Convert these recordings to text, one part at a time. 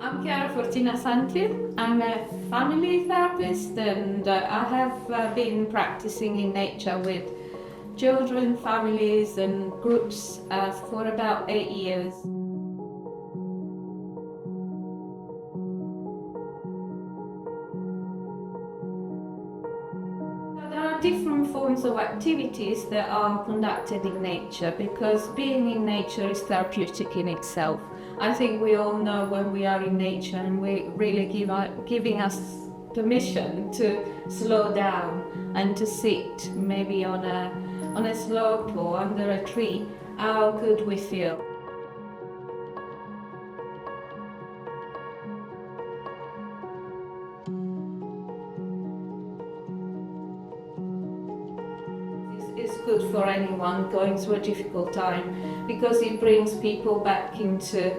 I'm Chiara Fortina Santi. I'm a family therapist and I have been practicing in nature with children, families and groups for about 8 years. There are different forms of activities that are conducted in nature because being in nature is therapeutic in itself. I think we all know when we are in nature and we really giving us permission to slow down and to sit maybe on a slope or under a tree, how good we feel. It's good for anyone going through a difficult time because it brings people back into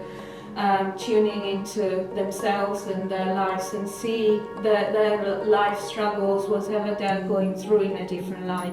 tuning into themselves and their lives and see their life struggles, whatever they're going through, in a different light.